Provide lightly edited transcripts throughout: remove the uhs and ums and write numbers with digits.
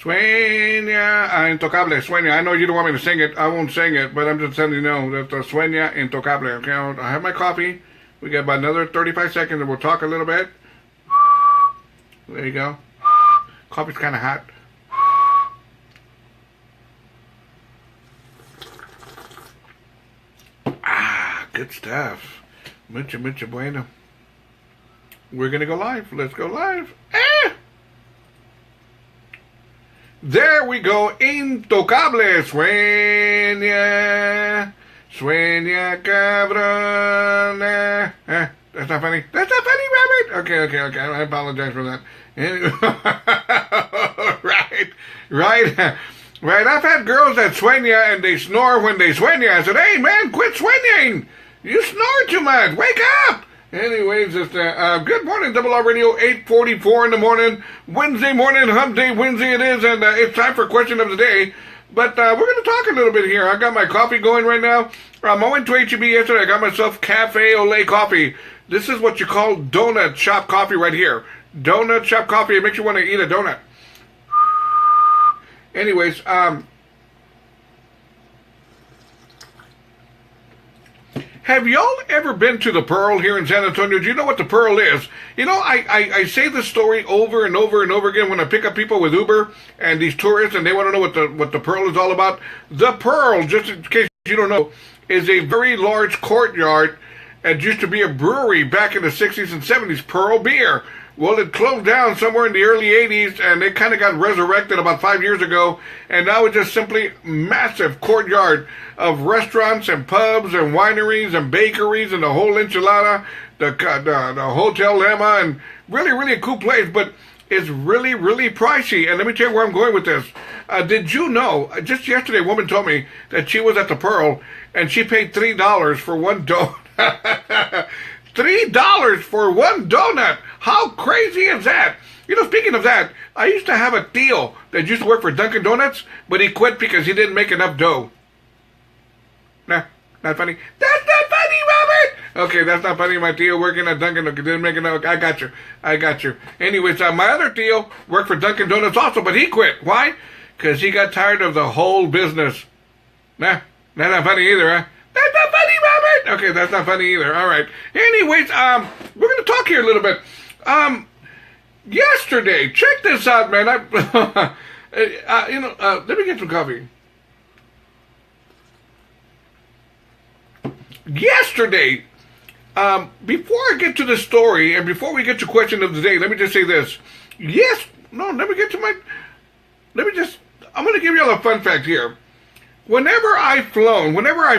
Sueña intocable, sueña. I know you don't want me to sing it. I won't sing it, but I'm just telling you know that sueña intocable. Okay, I have my coffee. We got about another 35 seconds and we'll talk a little bit. There you go. Coffee's kind of hot. Good stuff. Mucho bueno. We're going to go live. Let's go live. There we go. Intocable. Sueña. Sueña cabrón. That's not funny. That's not funny, Robert. Okay. I apologize for that. Right. I've had girls that sueña and they snore when they sueña. I said, hey, man, quit sueñing. You snore too much. Wake up. Anyways, it's good morning, Double R Radio, 8:44 in the morning, Wednesday morning, Hump Day Wednesday it is, and it's time for question of the day. But we're going to talk a little bit here. I got my coffee going right now. I went to H-E-B yesterday. I got myself Cafe au lait coffee. This is what you call donut shop coffee right here. Donut shop coffee. It makes you want to eat a donut. Anyways, have y'all ever been to the Pearl here in San Antonio? Do you know what the Pearl is? You know, I say this story over and over and over again when I pick up people with Uber and these tourists and they want to know what the Pearl is all about. The Pearl, just in case you don't know, is a very large courtyard. It used to be a brewery back in the 60s and 70s, Pearl Beer. Well, it closed down somewhere in the early 80s, and it kind of got resurrected about 5 years ago, and now it's just simply massive courtyard of restaurants and pubs and wineries and bakeries and the whole enchilada, the Hotel Lema, and really, really a cool place, but it's really, really pricey. And let me tell you where I'm going with this. Did you know, just yesterday a woman told me that she was at the Pearl, and she paid $3 for one donut. $3 for one donut. How crazy is that? You know, speaking of that, I used to have a tío that used to work for Dunkin' Donuts, but he quit because he didn't make enough dough. Nah, not funny. That's not funny, Robert! Okay, that's not funny. My tío working at Dunkin' Donuts didn't make enough. I got you. Anyways, my other tío worked for Dunkin' Donuts also, but he quit. Why? Because he got tired of the whole business. Nah, that's not funny either, huh? That's not funny, Robert! Okay, that's not funny either. All right. Anyways, we're going to talk here a little bit. Yesterday, check this out, man. Let me get some coffee. Yesterday, before I get to the story and before we get to question of the day, let me just say this. I'm going to give you all a fun fact here. Whenever I fly, whenever I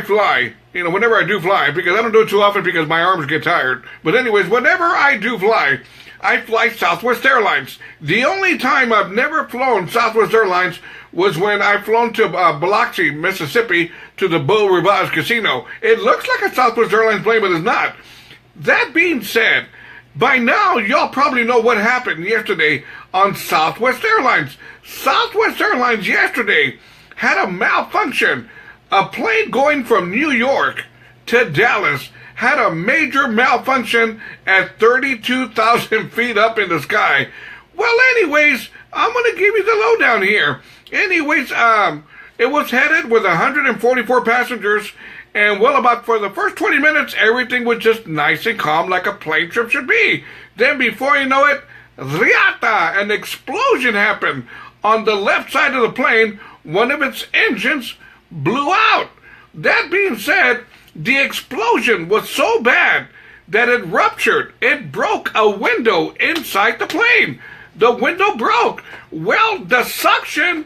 do fly, because I don't do it too often because my arms get tired. But anyways, whenever I do fly, I fly Southwest Airlines. The only time I've never flown Southwest Airlines was when I've flown to Biloxi, Mississippi, to the Rivas Casino. It looks like a Southwest Airlines plane, but it's not. That being said, by now y'all probably know what happened yesterday on Southwest Airlines. Southwest Airlines yesterday had a malfunction. A plane going from New York to Dallas had a major malfunction at 32,000 feet up in the sky. Well, anyways, I'm going to give you the lowdown here. Anyways, it was headed with 144 passengers, and about for the first 20 minutes, everything was just nice and calm like a plane trip should be. Then before you know it, riata, an explosion happened. On the left side of the plane, one of its engines blew out. That being said, the explosion was so bad that it ruptured. It broke a window inside the plane. The window broke. Well, the suction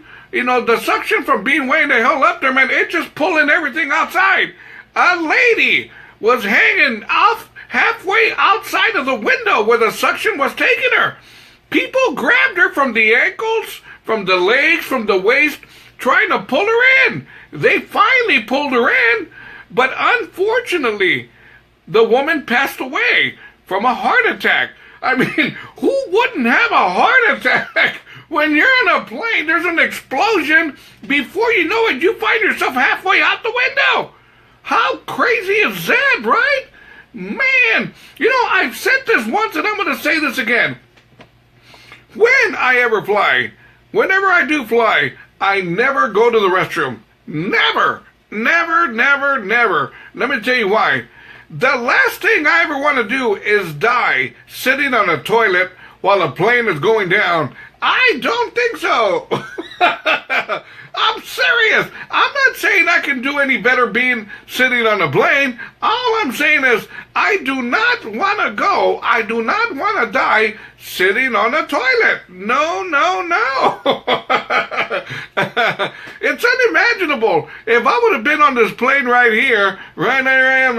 from being way the hell up there, man, it just pulling everything outside. A lady was hanging off halfway outside of the window where the suction was taking her. People grabbed her from the ankles, from the legs, from the waist, trying to pull her in. They finally pulled her in, but unfortunately, the woman passed away from a heart attack. I mean, who wouldn't have a heart attack when you're on a plane? There's an explosion. Before you know it, you find yourself halfway out the window. How crazy is that, right? Man, I've said this once and I'm going to say this again. When I ever fly, whenever I do fly, I never go to the restroom. Never. Never, never, never. Let me tell you why. The last thing I ever want to do is die sitting on a toilet while a plane is going down. I don't think so. I'm serious. I'm not saying I can do any better being sitting on a plane. All I'm saying is I do not want to go. I do not want to die sitting on a toilet. No, no, no. It's unimaginable. If I would have been on this plane right here, right there I am,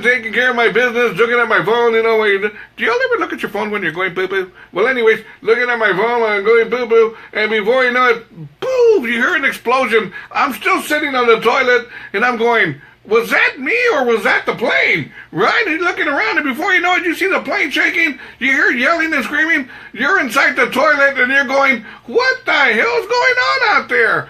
taking care of my business, looking at my phone, do y'all ever look at your phone when you're going poo-poo? Well, anyways, looking at my phone when I'm going poo-poo, and before you know it, boom, you hear an explosion. I'm still sitting on the toilet, and I'm going, was that me or was that the plane? Right? You're looking around, and before you know it, you see the plane shaking. You hear yelling and screaming. You're inside the toilet, and you're going, what the hell's going on out there?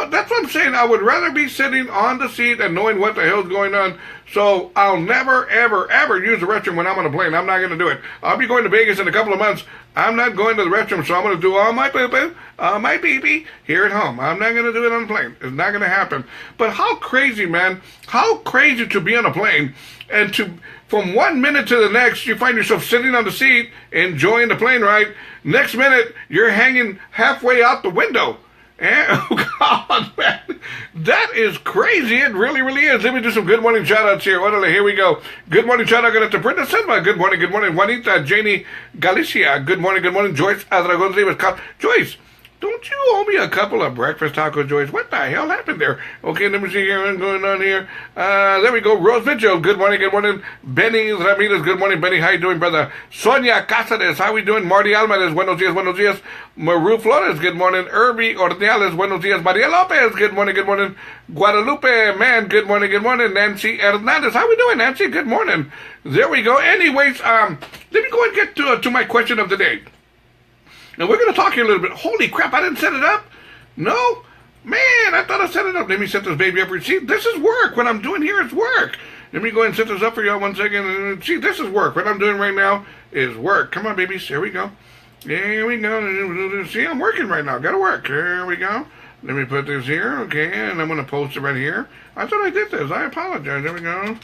That's what I'm saying. I would rather be sitting on the seat and knowing what the hell's going on. So I'll never, ever, ever use the restroom when I'm on a plane. I'm not going to do it. I'll be going to Vegas in a couple of months. I'm not going to the restroom, so I'm going to do all my poo-poo, all my pee-pee here at home. I'm not going to do it on a plane. It's not going to happen. But how crazy, man. How crazy to be on a plane and from 1 minute to the next, you find yourself sitting on the seat, enjoying the plane ride. Next minute, you're hanging halfway out the window. Oh, God, man. That is crazy. It really, really is. Let me do some good morning shout-outs here. Here we go. Good morning shout-out to Brenda Silva. Good morning, good morning. Juanita, Janie Galicia. Good morning, good morning. Joyce Adragon Rivas. Joyce, don't you owe me a couple of breakfast tacos, Joyce? What the hell happened there? Okay, let me see here. What's going on here? There we go. Rose Mitchell. Good morning, good morning. Benny Ramirez. Good morning, Benny. How you doing, brother? Sonia Cáceres. How we doing? Marty Alvarez. Buenos días, buenos días. Maru Flores. Good morning. Irby Orneales. Buenos días. Maria Lopez. Good morning, good morning. Guadalupe, man. Good morning, good morning. Nancy Hernandez. How we doing, Nancy? Good morning. There we go. Anyways, let me go and get to my question of the day. Now, we're going to talk here a little bit. Holy crap, I didn't set it up? No? Man, I thought I set it up. Let me set this baby up for you. See, this is work. What I'm doing here is work. Let me go ahead and set this up for you 1 second. See, this is work. What I'm doing right now is work. Come on, babies. Here we go. There we go. See, I'm working right now. Got to work. Here we go. Let me put this here. Okay, and I'm going to post it right here. I thought I did this. I apologize. There we go.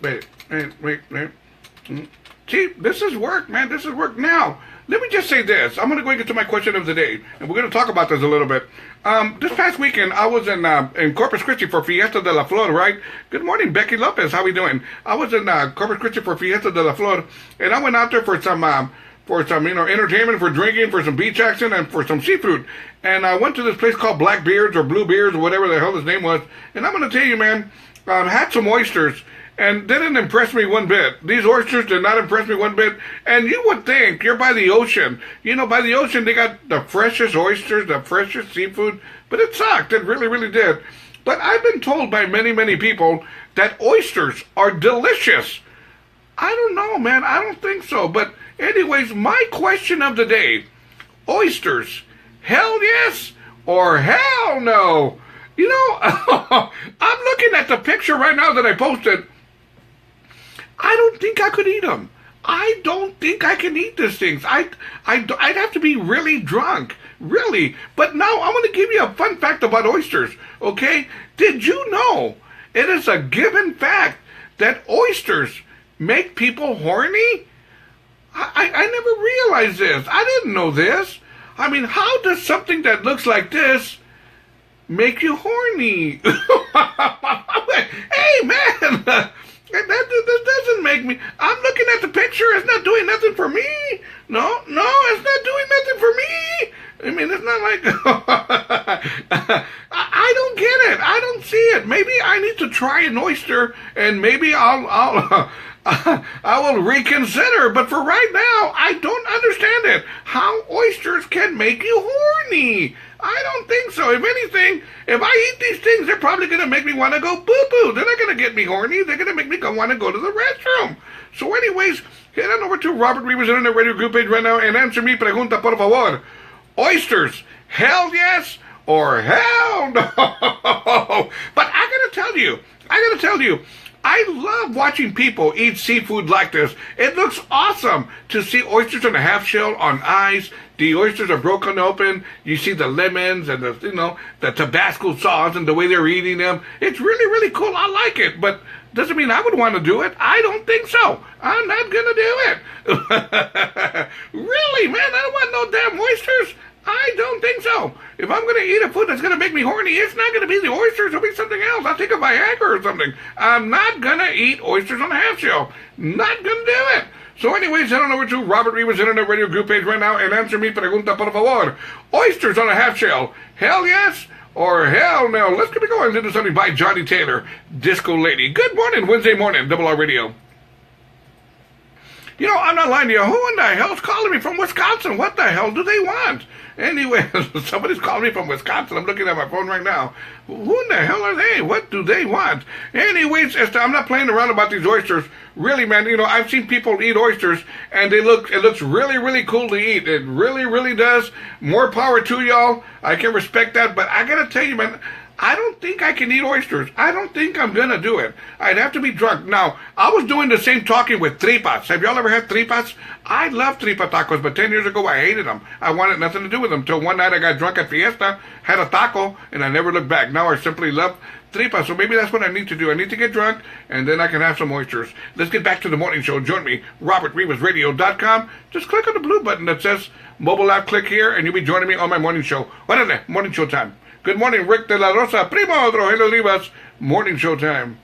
Wait. See, this is work, man. This is work. Now, let me just say this. I'm going to go and get to my question of the day, and we're going to talk about this a little bit. This past weekend, I was in Corpus Christi for Fiesta de la Flor, right? Good morning, Becky Lopez. How we doing? I was in Corpus Christi for Fiesta de la Flor, and I went out there for some entertainment, for drinking, for some beach action, and for some seafood. And I went to this place called Blackbeard's or Bluebeard's or whatever the hell his name was. And I'm going to tell you, man, had some oysters. And didn't impress me one bit. These oysters did not impress me one bit. And you would think you're by the ocean. By the ocean they got the freshest oysters, the freshest seafood. But it sucked. It really, really did. But I've been told by many, many people that oysters are delicious. I don't know, man. I don't think so. But anyways, my question of the day. Oysters. Hell yes or hell no? I'm looking at the picture right now that I posted. I don't think I could eat them. I don't think I can eat these things. I'd have to be really drunk. Really. But now I'm going to give you a fun fact about oysters. Okay? Did you know it is a given fact that oysters make people horny? I never realized this. I didn't know this. I mean, how does something that looks like this make you horny? Hey, man. That doesn't make me... I'm looking at the picture. It's not doing nothing for me. No, it's not doing nothing for me. I mean, it's not like... I don't get it. I don't see it. Maybe I need to try an oyster, and maybe I will reconsider. But for right now, I don't understand it. How oysters can make you horny. I don't think so. If anything, if I eat these things, they're probably going to make me want to go poo-poo. They're not going to get me horny. They're going to make me want to go to the restroom. So anyways, head on over to Robert Rivas Internet Radio group page right now and answer mi pregunta, por favor. Oysters, hell yes or hell no? But I gotta tell you, I love watching people eat seafood like this. It looks awesome to see oysters on a half shell on ice. The oysters are broken open. You see the lemons and the Tabasco sauce and the way they're eating them. It's really, really cool. I like it, but doesn't mean I would want to do it. I don't think so. I'm not gonna do it. Really, man, I don't want no damn oysters. I don't think so. If I'm going to eat a food that's going to make me horny, it's not going to be the oysters. It'll be something else. I'll take a Viagra or something. I'm not going to eat oysters on a half shell. Not going to do it. So anyways, head on over to Robert Rivas Internet Radio group page right now and answer mi pregunta, por favor. Oysters on a half shell. Hell yes or hell no? Let's get going into something by Johnny Taylor, Disco Lady. Good morning, Wednesday morning, Double R Radio. You know, I'm not lying to you. Who in the hell's calling me from Wisconsin? What the hell do they want? Anyway, somebody's calling me from Wisconsin. I'm looking at my phone right now. Who in the hell are they? What do they want? Anyways, I'm not playing around about these oysters. Really, man, I've seen people eat oysters, and it looks really, really cool to eat. It really, really does. More power to y'all. I can respect that, but I gotta tell you, man, I don't think I can eat oysters. I don't think I'm going to do it. I'd have to be drunk. Now, I was doing the same talking with tripas. Have y'all ever had tripas? I love tripa tacos, but 10 years ago I hated them. I wanted nothing to do with them. Till one night I got drunk at Fiesta, had a taco, and I never looked back. Now I simply love tripas. So maybe that's what I need to do. I need to get drunk, and then I can have some oysters. Let's get back to the morning show. Join me, robertrivasradio.com. Just click on the blue button that says mobile app. Click here, and you'll be joining me on my morning show. What is it? Morning show time. Good morning, Rick de la Rosa, Primo Rogelio Rivas, morning show time.